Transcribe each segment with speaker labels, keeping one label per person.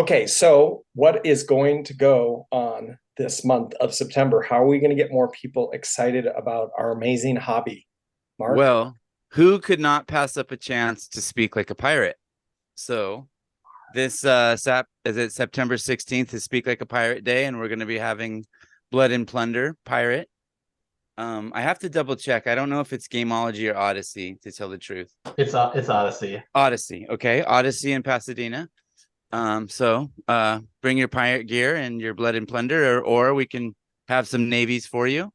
Speaker 1: Okay, so what is going to go on this month of September? How are we going to get more people excited about our amazing hobby? Mark?
Speaker 2: Well, who could not pass up a chance to speak like a pirate? So this is it September 16th is Speak Like a Pirate Day, and we're going to be having Blood and Plunder Pirate. I have to double check. I don't know if it's Gameology or Odyssey, to tell the truth.
Speaker 3: It's Odyssey.
Speaker 2: Odyssey, okay. Odyssey in Pasadena. Bring your pirate gear and your Blood and Plunder, or we can have some navies for you,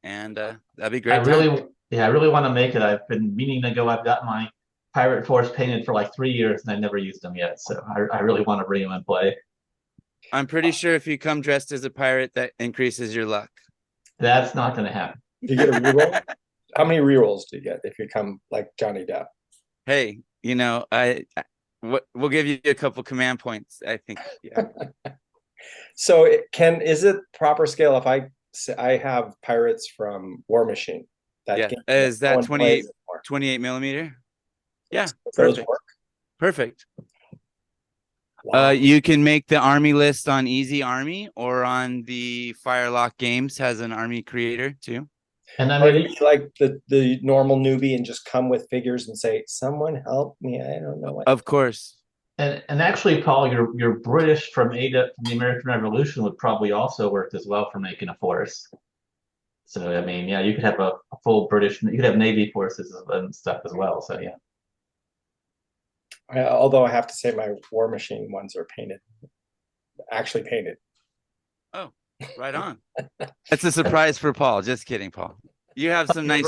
Speaker 2: and that'd be
Speaker 3: I
Speaker 2: great time.
Speaker 3: really, yeah, I really want to make it. I've been meaning to go. I've got my Pirate Force painted for like 3 years and I've never used them yet. So I really want to bring them and play.
Speaker 2: I'm pretty sure if you come dressed as a pirate, that increases your luck.
Speaker 3: That's not going to happen.
Speaker 1: Do you get a reroll? How many rerolls do you get if you come like Johnny Depp?
Speaker 2: Hey, we'll give you a couple command points, I think. Yeah.
Speaker 1: So is it proper scale if I have pirates from War Machine?
Speaker 2: Yeah.
Speaker 1: Game
Speaker 2: Is that
Speaker 1: no one plays
Speaker 2: 28 millimeter? Yeah.
Speaker 1: those
Speaker 2: Perfect.
Speaker 1: work?
Speaker 2: Perfect.
Speaker 1: Wow.
Speaker 2: You can make the army list on Easy Army, or on the Firelock Games has an army creator too.
Speaker 3: And I
Speaker 1: Or
Speaker 3: mean,
Speaker 1: you be like the normal newbie and just come with figures and say, "Someone help me! I don't know what."
Speaker 2: Of course.
Speaker 3: and actually, Paul, your British from from the American Revolution would probably also work as well for making a force. So I mean, yeah, you could have a full British. You could have Navy forces and stuff as well. So yeah.
Speaker 1: Although I have to say my War Machine ones are painted, actually painted.
Speaker 2: Oh, right on. That's a surprise for Paul. Just kidding, Paul. You have some nice.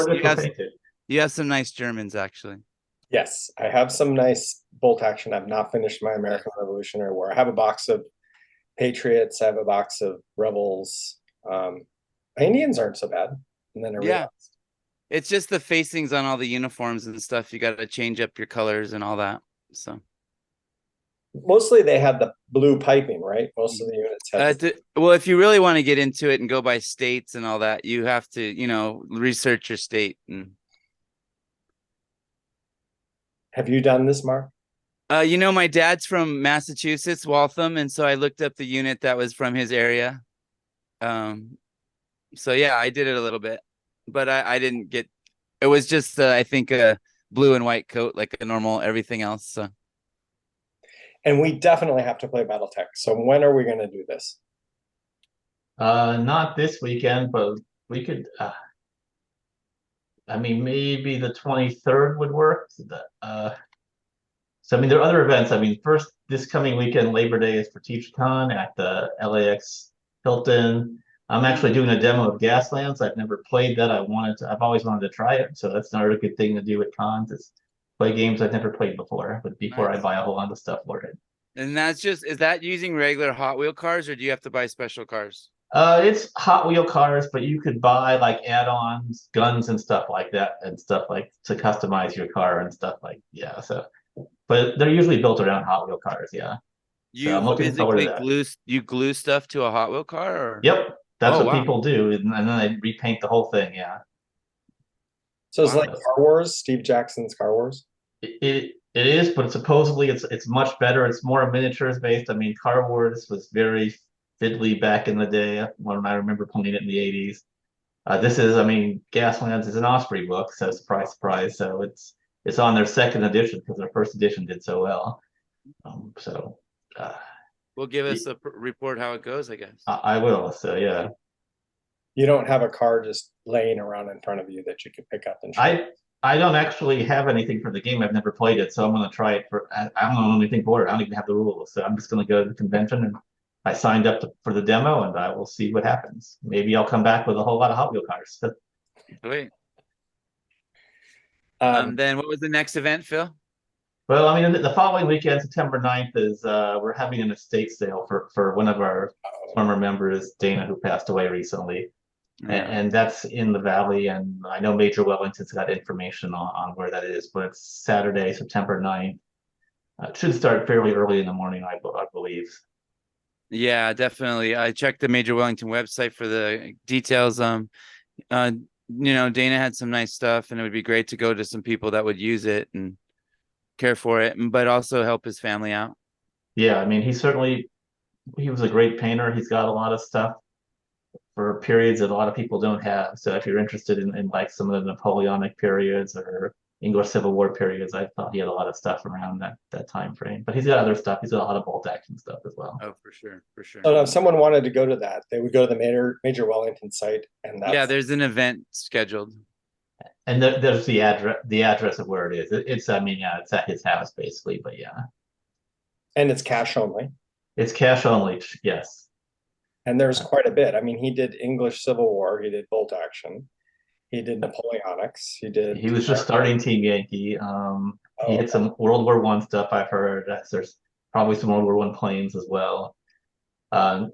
Speaker 2: You have some nice Germans, actually.
Speaker 1: Yes, I have some nice bolt action. I've not finished my American Revolutionary War. I have a box of Patriots. I have a box of Rebels. Indians aren't so bad. And then I
Speaker 2: Yeah.
Speaker 1: realized
Speaker 2: It's just the facings on all the uniforms and stuff. You got to change up your colors and all that. So
Speaker 1: mostly they had the blue piping, right? Most of the units had.
Speaker 2: well, if you really want to get into it and go by states and all that, you have to, research your state. And
Speaker 1: Have you done this, Mark?
Speaker 2: my dad's from Massachusetts, Waltham, and so I looked up the unit that was from his area. So yeah, I did it a little bit, but I didn't get. It was just I think a blue and white coat like a normal everything else. So.
Speaker 1: And we definitely have to play BattleTech. So when are we going to do this?
Speaker 3: Not this weekend, but we could. I mean, maybe the 23rd would work. So I mean, there are other events. I mean, first this coming weekend, Labor Day is for TeachCon at the LAX Hilton. I'm actually doing a demo of Gaslands. I've never played that. I've always wanted to try it. So that's another good thing to do at cons is play games I've never played before, but before I buy a whole lot of stuff for it.
Speaker 2: And is that using regular Hot Wheel cars, or do you have to buy special cars?
Speaker 3: It's Hot Wheel cars, but you could buy like add-ons, guns and stuff like that, and stuff like to customize your car and stuff like yeah. So, but they're usually built around Hot Wheel cars, yeah. So
Speaker 2: You
Speaker 3: I'm looking forward to
Speaker 2: physically
Speaker 3: that.
Speaker 2: glue stuff to a Hot Wheel car, or?
Speaker 3: Yep, that's
Speaker 2: Oh
Speaker 3: what
Speaker 2: wow,
Speaker 3: people do, and then they repaint the whole thing. Yeah.
Speaker 1: So it's like
Speaker 2: wow.
Speaker 1: Car Wars, Steve Jackson's Car Wars.
Speaker 3: It is, but supposedly it's much better. It's more miniatures based. I mean, Car Wars was very fiddly back in the day when I remember playing it in the 80s. This is, I mean, Gaslands is an Osprey book, so surprise, surprise. So it's on their second edition because their first edition did so well. So uh,
Speaker 2: Will give us a report how it goes, I guess.
Speaker 3: I will. So yeah,
Speaker 1: You don't have a car just laying around in front of you that you can pick up and try.
Speaker 3: I don't actually have anything for the game. I've never played it, so I'm going to try it for. I don't know anything for it. I don't even have the rules, so I'm just going to go to the convention and I signed up for the demo, and I will see what happens. Maybe I'll come back with a whole lot of Hot Wheel cars.
Speaker 2: Wait.
Speaker 1: Um,
Speaker 2: Then what was the next event, Phil?
Speaker 3: Well, I mean, the following weekend, September 9th, is we're having an estate sale for one of our former members, Dana, who passed away recently.
Speaker 2: Yeah.
Speaker 3: And that's in the valley. And I know Major Wellington's got information on where that is, but it's Saturday, September 9th. It should start fairly early in the morning, I believe.
Speaker 2: Yeah, definitely. I checked the Major Wellington website for the details. Dana had some nice stuff, and it would be great to go to some people that would use it and care for it, but also help his family out.
Speaker 3: Yeah, I mean, he was a great painter. He's got a lot of stuff for periods that a lot of people don't have. So if you're interested in like some of the Napoleonic periods or English Civil War periods, I thought he had a lot of stuff around that time frame. But he's got other stuff. He's got a lot of bolt action stuff as well.
Speaker 2: Oh, for sure, for sure.
Speaker 1: So if someone wanted to go to that, they would go to the Major Wellington site, and
Speaker 2: Yeah,
Speaker 1: that's
Speaker 2: there's an event scheduled.
Speaker 3: And there's the address of where it is. It's I mean, yeah, it's at his house basically, but yeah.
Speaker 1: and it's cash only.
Speaker 3: It's cash only, yes.
Speaker 1: And there's quite a bit. I mean, he did English Civil War, he did bolt action, he did Napoleonics, he did.
Speaker 3: He was just starting Team Yankee. He
Speaker 1: Oh,
Speaker 3: did some World War One stuff. I've heard. There's probably some World War One planes as well. Um,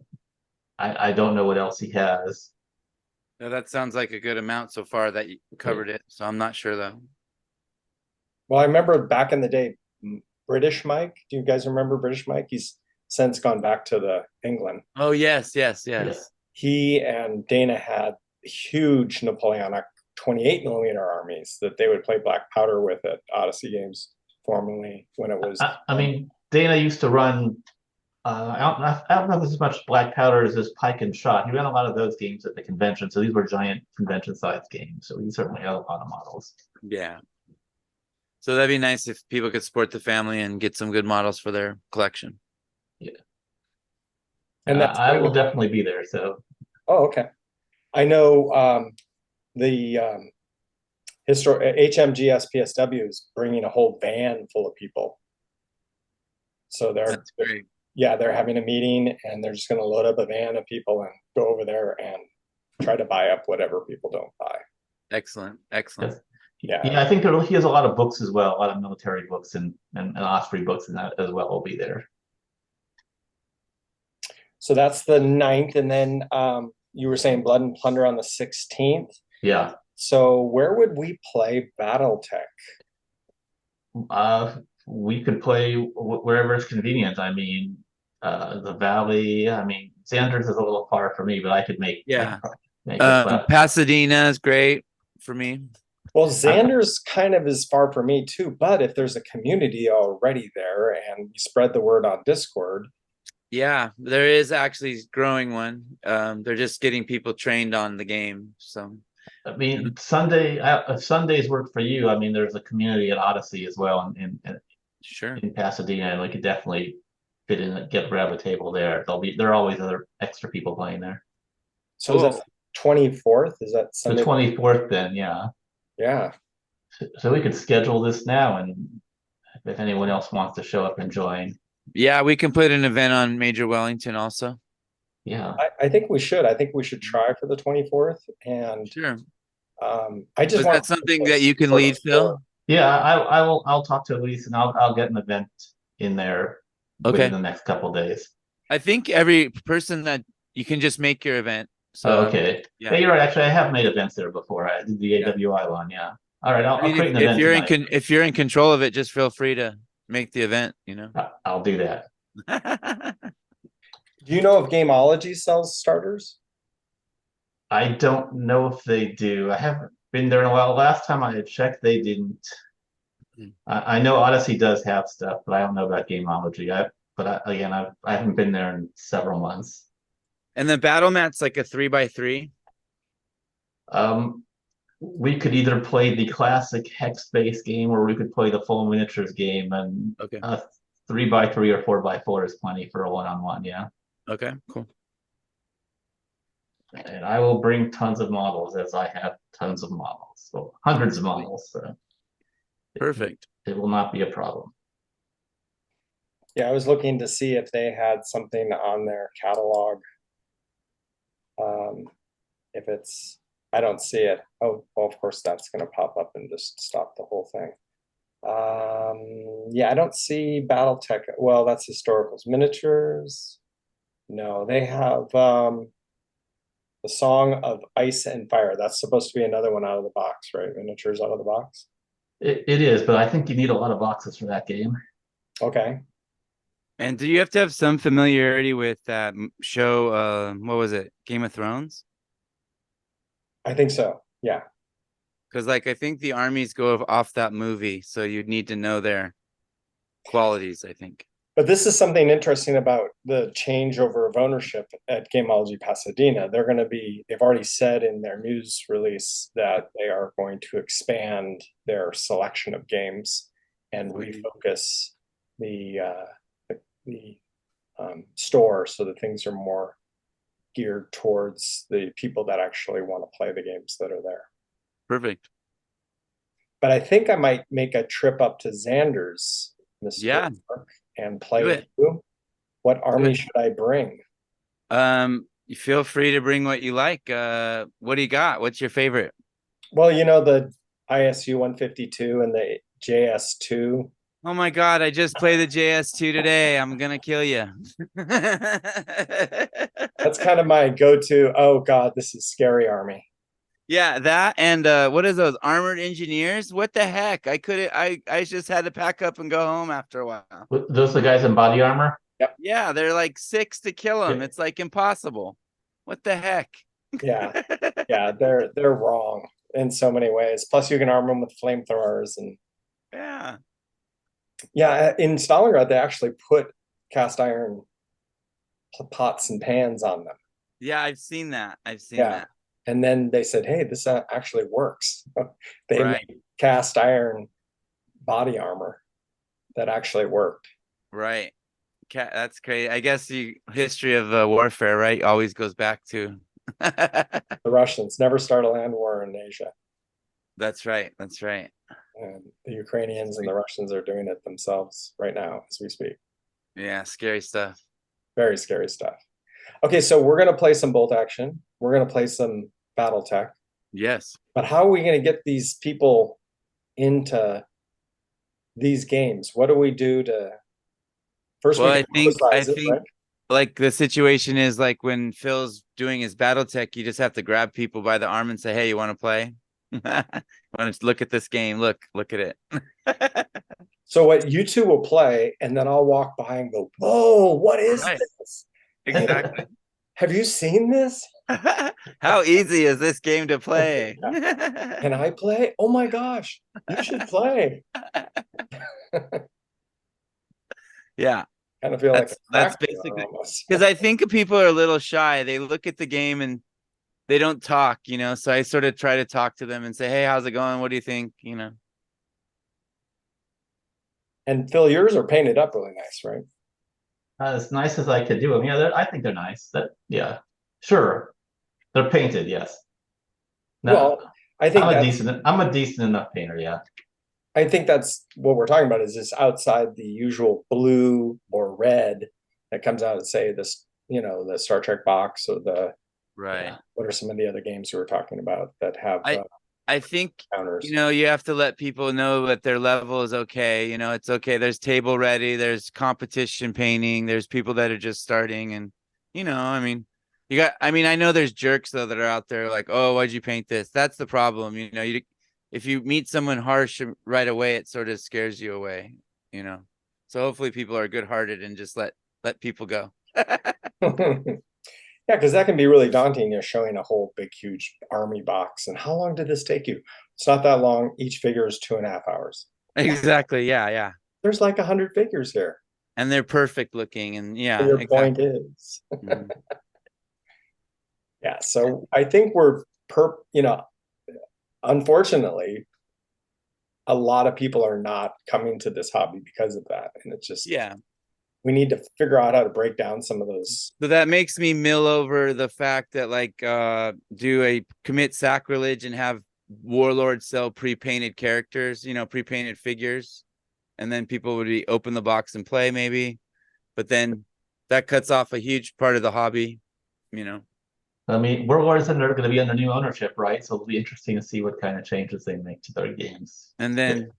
Speaker 3: I don't know what else he has.
Speaker 2: No, that sounds like a good amount so far that you covered it. So I'm not sure though.
Speaker 1: well, I remember back in the day, British Mike. Do you guys remember British Mike? He's since gone back to the England.
Speaker 2: Oh, yes, yes,
Speaker 3: Yeah.
Speaker 2: yes.
Speaker 1: He and Dana had huge Napoleonic 28mm armies that they would play black powder with at Odyssey Games formerly when it was.
Speaker 3: I mean, Dana used to run. I don't know if it's as much black powder as pike and shot. He ran a lot of those games at the convention, so these were giant convention-sized games. So he certainly had a lot of models.
Speaker 2: Yeah. So that'd be nice if people could support the family and get some good models for their collection.
Speaker 3: Yeah,
Speaker 1: And that's
Speaker 3: I will definitely be there. So,
Speaker 1: oh, okay. I know the HMGS PSW is bringing a whole van full of people. So
Speaker 2: That's great.
Speaker 1: yeah, they're having a meeting and they're just going to load up a van of people and go over there and try to buy up whatever people don't buy.
Speaker 2: Excellent, excellent.
Speaker 1: Yeah.
Speaker 3: yeah, I think he has a lot of books as well, a lot of military books and Osprey books and that as well will be there.
Speaker 1: So that's the 9th, and then you were saying Blood and Plunder on the 16th.
Speaker 3: Yeah.
Speaker 1: So where would we play BattleTech?
Speaker 3: We could play wherever it's convenient. I mean, the Valley. I mean, Xander's is a little far for me, but I could make
Speaker 2: Yeah.
Speaker 3: make it. But
Speaker 2: Pasadena is great for me.
Speaker 1: Well, Xander's kind of is far for me too, but if there's a community already there and you spread the word on Discord.
Speaker 2: Yeah, there is actually growing one. They're just getting people trained on the game. So
Speaker 3: I mean, if Sundays work for you, I mean, there's a community at Odyssey as well
Speaker 2: sure.
Speaker 3: in Pasadena, and we could definitely fit in, grab a table there. There are always other extra people playing there.
Speaker 1: So is that 24th? Is that
Speaker 3: So
Speaker 1: Sunday?
Speaker 3: 24th, then, yeah.
Speaker 1: Yeah.
Speaker 3: So we could schedule this now, and if anyone else wants to show up and join.
Speaker 2: Yeah, we can put an event on Major Wellington also.
Speaker 3: Yeah.
Speaker 1: I think we should. I think we should try for the 24th. And
Speaker 2: Sure.
Speaker 1: I just
Speaker 2: Is
Speaker 1: want
Speaker 2: that something that you can lead, Phil?
Speaker 3: Yeah, I'll talk to Elise and I'll get an event in there
Speaker 2: Okay.
Speaker 3: within the next couple of days.
Speaker 2: I think every person that you can just make your event. So
Speaker 3: okay.
Speaker 2: yeah.
Speaker 3: Yeah, you're right. Actually, I have made events there before. I did the AWI one. Yeah. All right. I'll create an event.
Speaker 2: If you're in control of it, just feel free to make the event, you know.
Speaker 3: I'll do that.
Speaker 1: Do you know if Gameology sells starters?
Speaker 3: I don't know if they do. I haven't been there in a while. Last time I had checked, they didn't. I know Odyssey does have stuff, but I don't know about Gameology. I haven't been there in several months.
Speaker 2: And the battle mat's like a 3x3.
Speaker 3: We could either play the classic hex-based game, or we could play the full miniatures game. And
Speaker 2: okay,
Speaker 3: 3x3 or 4x4 is plenty for a one-on-one. Yeah.
Speaker 2: Okay, cool.
Speaker 3: And I will bring tons of models, as I have tons of models, so hundreds of models. So
Speaker 2: perfect.
Speaker 3: It will not be a problem.
Speaker 1: Yeah, I was looking to see if they had something on their catalog. If it's, I don't see it. Oh, well, of course that's going to pop up and just stop the whole thing. Yeah, I don't see BattleTech. Well, that's historicals. Miniatures. No, they have the Song of Ice and Fire. That's supposed to be another one out of the box, right? Miniatures out of the box.
Speaker 3: It is, but I think you need a lot of boxes for that game.
Speaker 1: Okay.
Speaker 2: And do you have to have some familiarity with that show? What was it? Game of Thrones?
Speaker 1: I think so. Yeah.
Speaker 2: Because like I think the armies go off that movie, so you'd need to know their qualities, I think.
Speaker 1: But this is something interesting about the changeover of ownership at Gameology Pasadena. They've already said in their news release that they are going to expand their selection of games and refocus the store so that things are more geared towards the people that actually want to play the games that are there.
Speaker 2: Perfect.
Speaker 1: But I think I might make a trip up to Xander's, Mr.
Speaker 2: Yeah.
Speaker 1: Mark, and
Speaker 2: Do
Speaker 1: play
Speaker 2: it.
Speaker 1: with you. What army
Speaker 2: it.
Speaker 1: should I bring?
Speaker 2: You feel free to bring what you like. What do you got? What's your favorite?
Speaker 1: Well, you know, the ISU 152 and the JS2.
Speaker 2: Oh my God, I just played the JS2 today. I'm gonna kill you.
Speaker 1: That's kind of my go-to. Oh God, this is scary army.
Speaker 2: Yeah, that and what is those armored engineers? What the heck? I couldn't I just had to pack up and go home after a while.
Speaker 3: Those are the guys in body armor?
Speaker 2: Yeah, they're like 6 to kill them.
Speaker 3: Yeah.
Speaker 2: It's like impossible. What the heck?
Speaker 1: Yeah, yeah, they're wrong in so many ways. Plus, you can arm them with flamethrowers and
Speaker 2: Yeah.
Speaker 1: yeah. In Stalingrad, they actually put cast iron pots and pans on them.
Speaker 2: Yeah, I've seen that. I've seen
Speaker 1: Yeah,
Speaker 2: that.
Speaker 1: and then they said, "Hey, this actually works." They
Speaker 2: Right.
Speaker 1: made cast iron body armor that actually worked.
Speaker 2: Right. That's crazy. I guess the history of warfare, right, always goes back to.
Speaker 1: The Russians never start a land war in Asia,
Speaker 2: That's right. That's right.
Speaker 1: and the Ukrainians and the Russians are doing it themselves right now as we speak.
Speaker 2: Yeah, scary stuff.
Speaker 1: Very scary stuff. Okay, so we're gonna play some bolt action. We're gonna play some battle tech.
Speaker 2: Yes.
Speaker 1: But how are we gonna get these people into these games? What do we do to first
Speaker 2: Well,
Speaker 1: we
Speaker 2: I
Speaker 1: can
Speaker 2: think
Speaker 1: publicize it, right?
Speaker 2: like the situation is like when Phil's doing his battle tech, you just have to grab people by the arm and say, "Hey, you want to play? Want to look at this game? Look at it."
Speaker 1: So what you two will play, and then I'll walk by and go, "Whoa, what is
Speaker 2: Right.
Speaker 1: this?
Speaker 2: Exactly.
Speaker 1: Have you seen this?
Speaker 2: How easy is this game to play?
Speaker 1: Can I play? Oh my gosh, you should play."
Speaker 2: Yeah,
Speaker 1: Kind of feel like
Speaker 2: that's
Speaker 1: a
Speaker 2: basically
Speaker 1: almost.
Speaker 2: because I think people are a little shy. They look at the game and they don't talk, So I sort of try to talk to them and say, "Hey, how's it going? What do you think?"
Speaker 1: And Phil, yours are painted up really nice, right?
Speaker 3: As nice as I could do them. Yeah, I think they're nice. Yeah, sure. They're painted, yes. No,
Speaker 1: Well, I think
Speaker 3: I'm a decent enough painter, yeah.
Speaker 1: I think that's what we're talking about is just outside the usual blue or red that comes out of, say, this, the Star Trek box or the
Speaker 2: Right.
Speaker 1: what are some of the other games you were talking about that have
Speaker 2: I think
Speaker 1: counters?
Speaker 2: you have to let people know that their level is okay. It's okay. There's table ready. There's competition painting. There's people that are just starting, and I mean, I know there's jerks though that are out there like, "Oh, why'd you paint this?" That's the problem. If you meet someone harsh right away, it sort of scares you away. So hopefully people are good-hearted and just let people go.
Speaker 1: Yeah, because that can be really daunting. You're showing a whole big, huge army box. And how long did this take you? It's not that long. Each figure is 2.5 hours.
Speaker 2: Exactly. Yeah. Yeah.
Speaker 1: There's like 100 figures here.
Speaker 2: And they're perfect looking. And yeah,
Speaker 1: Your point
Speaker 2: exactly.
Speaker 1: is.
Speaker 2: Mhm.
Speaker 1: Yeah. So I think we're unfortunately, a lot of people are not coming to this hobby because of that. And it's just,
Speaker 2: Yeah.
Speaker 1: we need to figure out how to break down some of those.
Speaker 2: So that makes me mill over the fact that do a commit sacrilege and have warlords sell pre-painted characters, pre-painted figures, and then people would be open the box and play maybe, but then that cuts off a huge part of the hobby.
Speaker 3: I mean, World War Z are going to be under new ownership, right? So it'll be interesting to see what kind of changes they make to their games.
Speaker 2: And then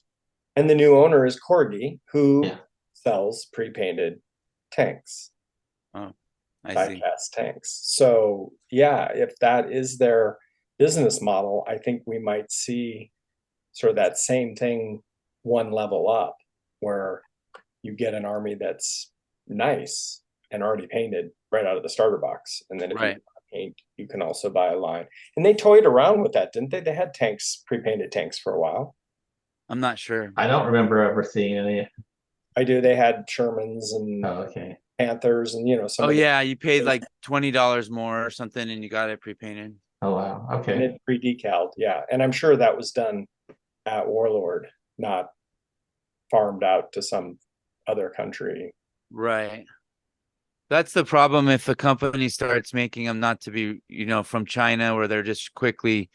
Speaker 1: And the new owner is Corgi, who
Speaker 3: Yeah.
Speaker 1: sells pre-painted tanks.
Speaker 2: I see.
Speaker 1: Die-cast tanks. So yeah, if that is their business model, I think we might see sort of that same thing one level up, where you get an army that's nice and already painted right out of the starter box, and then if you
Speaker 2: Right.
Speaker 1: paint, you can also buy a line. And they toyed around with that, didn't they? They had tanks, pre-painted tanks for a while.
Speaker 2: I'm not sure.
Speaker 3: I don't remember ever seeing any.
Speaker 1: I do. They had Shermans and
Speaker 3: Oh, okay.
Speaker 1: Panthers and, you know, some
Speaker 2: Oh
Speaker 1: of the,
Speaker 2: yeah, you paid like $20 more or something and you got it pre-painted.
Speaker 3: Oh, wow.
Speaker 1: and
Speaker 3: Okay.
Speaker 1: it pre-decaled. Yeah. And I'm sure that was done at Warlord, not farmed out to some other country.
Speaker 2: Right. That's the problem if a company starts making them not to be, from China where they're just quickly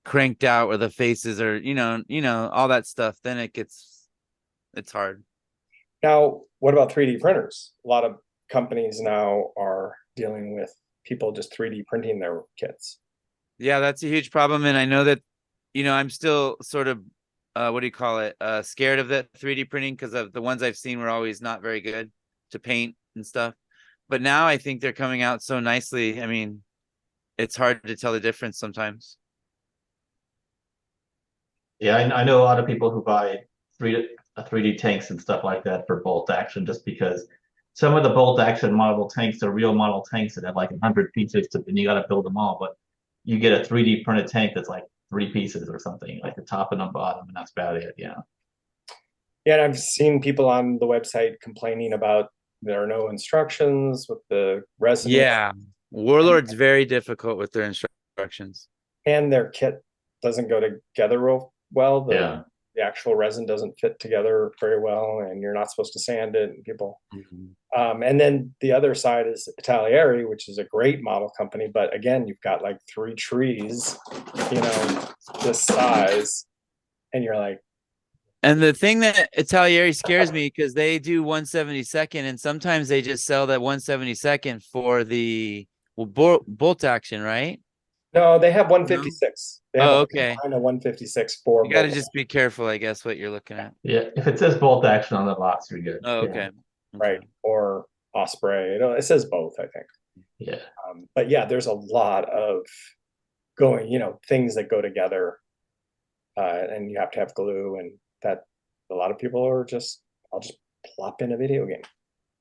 Speaker 2: cranked out where the faces are, all that stuff, then it's hard.
Speaker 1: Now, what about 3D printers? A lot of companies now are dealing with people just 3D printing their kits.
Speaker 2: Yeah, that's a huge problem. And I know that, I'm still sort of what do you call it? Scared of that 3D printing because of the ones I've seen were always not very good to paint and stuff. But now I think they're coming out so nicely. I mean, it's hard to tell the difference sometimes.
Speaker 3: Yeah, I know a lot of people who buy 3D tanks and stuff like that for bolt action just because some of the bolt action model tanks are real model tanks that have like 100 pieces and you got to build them all. But you get a 3D printed tank that's like 3 pieces or something, like the top and the bottom, and that's about it. Yeah.
Speaker 1: Yeah, and I've seen people on the website complaining about there are no instructions with the resin,
Speaker 2: Yeah. Warlord's very difficult with their instructions.
Speaker 1: and their kit doesn't go together real well.
Speaker 3: Yeah.
Speaker 1: The actual resin doesn't fit together very well, and you're not supposed to sand it. And people, and then the other side is Italieri, which is a great model company, but again, you've got like 3 trees, this size, and you're like,
Speaker 2: And the thing that Italieri scares me because they do 1/72, and sometimes they just sell that 1/72 for the bolt action, right?
Speaker 1: no, they have
Speaker 2: No?
Speaker 1: 156. They have
Speaker 2: Oh,
Speaker 1: a
Speaker 2: okay.
Speaker 1: line of 156 for
Speaker 2: You got to
Speaker 1: bolt.
Speaker 2: just be careful, I guess, what you're looking at.
Speaker 3: Yeah. If it says bolt action on the box, you're good.
Speaker 2: Oh,
Speaker 3: Yeah.
Speaker 2: okay.
Speaker 1: Right, or Osprey. It says both, I think.
Speaker 3: Yeah.
Speaker 1: But yeah, there's a lot of things that go together, and you have to have glue, and that a lot of people are just, I'll just plop in a video game.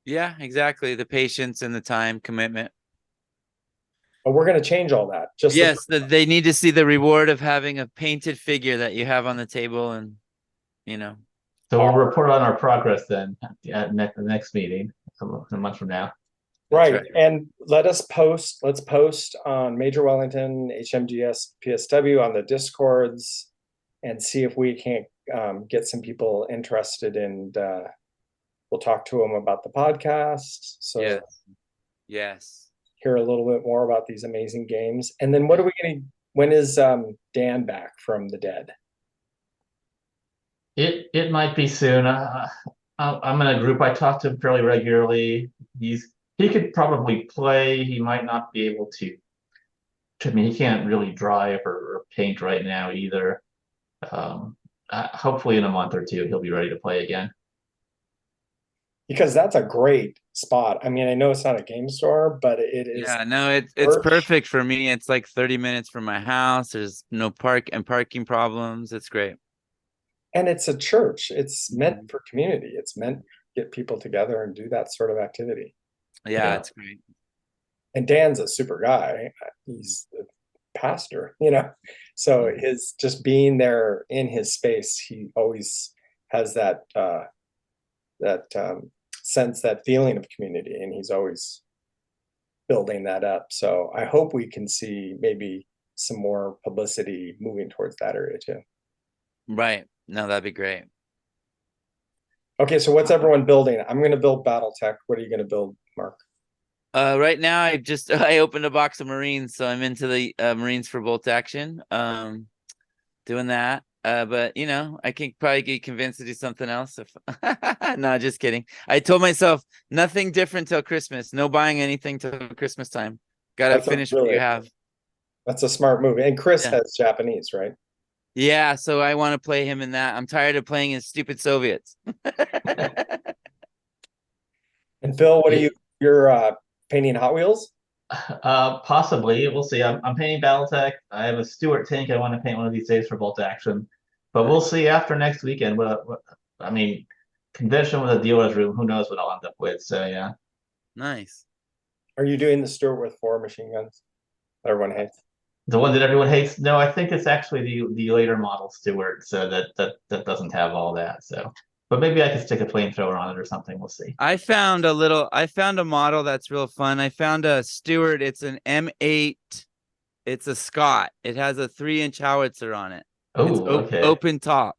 Speaker 2: Yeah, exactly. The patience and the time commitment.
Speaker 1: But we're going to change all that.
Speaker 2: Yes, they need to see the reward of having a painted figure that you have on the table, and
Speaker 3: So we'll report on our progress then at the next meeting a month from now.
Speaker 1: Right.
Speaker 2: right.
Speaker 1: And let's post on Major Wellington, HMGS, PSW on the Discords and see if we can't get some people interested in, we'll talk to them about the podcast. So
Speaker 2: Yes.
Speaker 1: hear a little bit more about these amazing games. And then when is Dan back from the dead?
Speaker 3: It might be soon. I'm in a group. I talk to him fairly regularly. He could probably play. He might not be able to. I mean, he can't really drive or paint right now either. Hopefully in a month or two he'll be ready to play again.
Speaker 1: Because that's a great spot. I mean, I know it's not a game store, but it is.
Speaker 2: Yeah, no, it's perfect for me. It's like 30 minutes from my house. There's no parking problems. It's great.
Speaker 1: And it's a church. It's meant for community. It's meant to get people together and do that sort of activity.
Speaker 2: Yeah, it's great.
Speaker 1: And Dan's a super guy. He's the pastor, so his just being there in his space, he always has that sense, that feeling of community, and he's always building that up. So I hope we can see maybe some more publicity moving towards that area too.
Speaker 2: Right. No, that'd be great.
Speaker 1: Okay, so what's everyone building? I'm going to build BattleTech. What are you going to build, Mark?
Speaker 2: Right now I opened a box of Marines, so I'm into the Marines for bolt action. Doing that. But I can probably get convinced to do something else if no, just kidding. I told myself nothing different till Christmas. No buying anything till Christmas time. Gotta finish what you have.
Speaker 1: That's a smart move. And Chris has Japanese, right?
Speaker 2: Yeah, so I want to play him in that. I'm tired of playing as stupid Soviets.
Speaker 1: And Phil, what are you're painting Hot Wheels?
Speaker 3: Possibly. We'll see. I'm painting BattleTech. I have a Stuart tank I want to paint one of these days for bolt action. But we'll see after next weekend. I mean, convention with a dealer's room, who knows what I'll end up with. So yeah.
Speaker 2: Nice.
Speaker 1: Are you doing the Stuart with 4 machine guns that everyone hates?
Speaker 3: The one that everyone hates? No, I think it's actually the later model Stuart, so that doesn't have all that. So But maybe I could stick a flamethrower on it or something. We'll see.
Speaker 2: I found a model that's real fun. I found a Stewart. It's an M8. It's a Scott. It has a 3-inch howitzer on it. It's
Speaker 3: Oh, okay.
Speaker 2: open topped.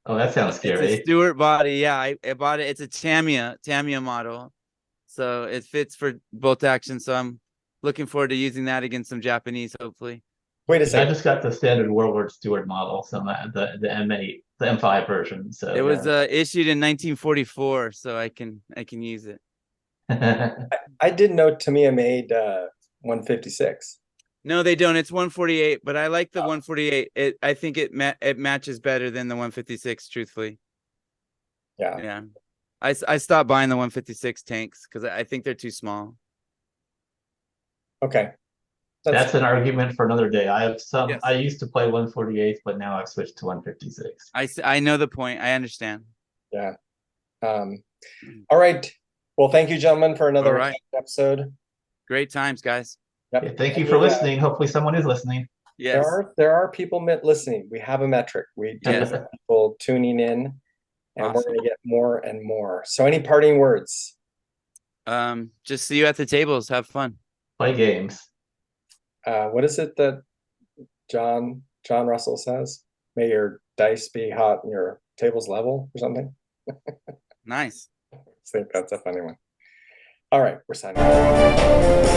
Speaker 3: Oh, that sounds
Speaker 2: It's a
Speaker 3: scary.
Speaker 2: Stewart body. Yeah, I bought it. It's a Tamiya model. So it fits for bolt action. So I'm looking forward to using that against some Japanese, hopefully.
Speaker 1: Wait a
Speaker 3: I
Speaker 1: second.
Speaker 3: just got the standard Warlord Stewart model, so the M8, the M5 version. So
Speaker 2: It was issued in 1944, so I can use it.
Speaker 1: I did know Tamiya made 156.
Speaker 2: No, they don't. It's 148, but I like the 148. I think it matches better than the 156, truthfully.
Speaker 1: Yeah.
Speaker 2: Yeah. I stopped buying the 156 tanks because I think they're too small.
Speaker 1: Okay.
Speaker 3: That's an argument for another day. I have some.
Speaker 2: Yes.
Speaker 3: I used to play 148, but now I've switched to 156.
Speaker 2: I know the point. I understand.
Speaker 1: Yeah. All right. Well, thank you, gentlemen, for another
Speaker 2: All right.
Speaker 1: episode.
Speaker 2: Great times, guys.
Speaker 1: Yep.
Speaker 3: Yeah, thank you for listening. Hopefully, someone is listening.
Speaker 2: Yes.
Speaker 1: There are people listening. We have a metric. We do
Speaker 2: Yes.
Speaker 1: have people tuning in, and we're
Speaker 2: Awesome.
Speaker 1: going to get more and more. So, any parting words?
Speaker 2: Just see you at the tables. Have fun.
Speaker 3: Play games.
Speaker 1: What is it that John Russell says? May your dice be hot and your tables level, or something.
Speaker 2: Nice.
Speaker 1: I think that's a funny one. All right, we're signing off.